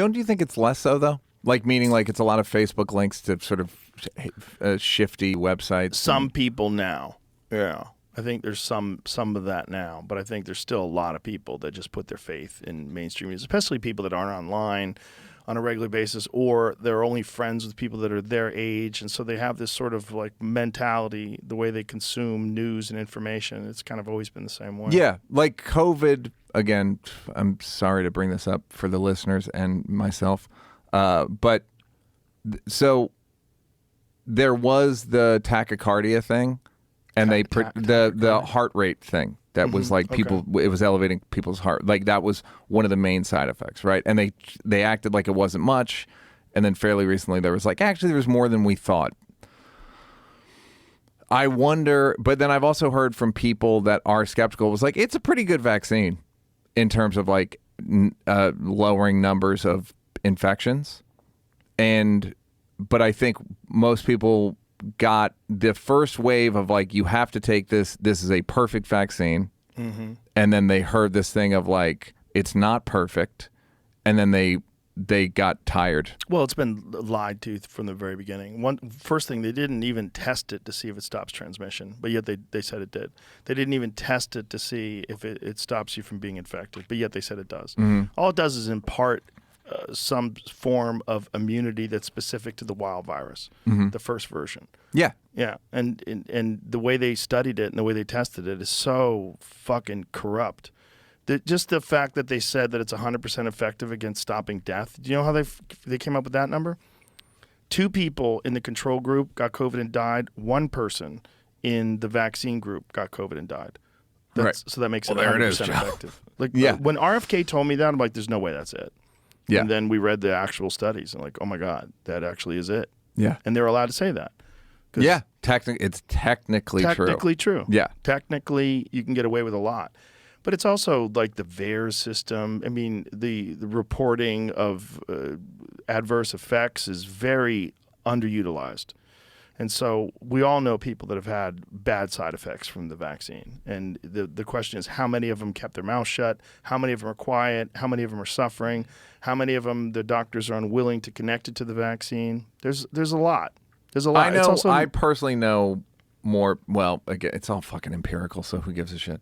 Don't you think it's less so, though? Like, meaning like it's a lot of Facebook links to sort of shifty websites. Some people now, yeah. I think there's some of that now, but I think there's still a lot of people that just put their faith in mainstream news, especially people that aren't online on a regular basis, or they're only friends with people that are their age, and so they have this sort of like mentality, the way they consume news and information. It's kind of always been the same way. Yeah, like COVID, again, I'm sorry to bring this up for the listeners and myself, but so there was the tachycardia thing, and the heart rate thing that was like people, it was elevating people's heart. Like that was one of the main side effects, right? And they acted like it wasn't much, and then fairly recently there was like, actually there was more than we thought. I wonder, but then I've also heard from people that are skeptical, was like, it's a pretty good vaccine in terms of like lowering numbers of infections. But I think most people got the first wave of like, you have to take this is a perfect vaccine. And then they heard this thing of like, it's not perfect. And then they got tired. Well, it's been lied to from the very beginning. First thing, they didn't even test it to see if it stops transmission, but yet they said it did. They didn't even test it to see if it stops you from being infected, but yet they said it does. All it does is impart some form of immunity that's specific to the wild virus, the first version. Yeah. Yeah, and the way they studied it and the way they tested it is so fucking corrupt. Just the fact that they said that it's 100% effective against stopping death. Do you know how they came up with that number? 2 people in the control group got COVID and died. 1 person in the vaccine group got COVID and died. Right. So that makes it there 100% it is, effective. Like Yeah. when RFK told me that, I'm like, there's no way that's it. Yeah. And then we read the actual studies and like, oh my God, that actually is it. Yeah. And they're allowed to say that. Yeah. It's technically true. Yeah. Technically, you can get away with a lot. But it's also like the VAERS system. I mean, the reporting of adverse effects is very underutilized. And so we all know people that have had bad side effects from the vaccine. And the question is, how many of them kept their mouth shut? How many of them are quiet? How many of them are suffering? How many of them the doctors are unwilling to connect it to the vaccine? There's a lot. There's a lot. I know. It's also, I personally know more. Well, again, it's all fucking empirical, so who gives a shit?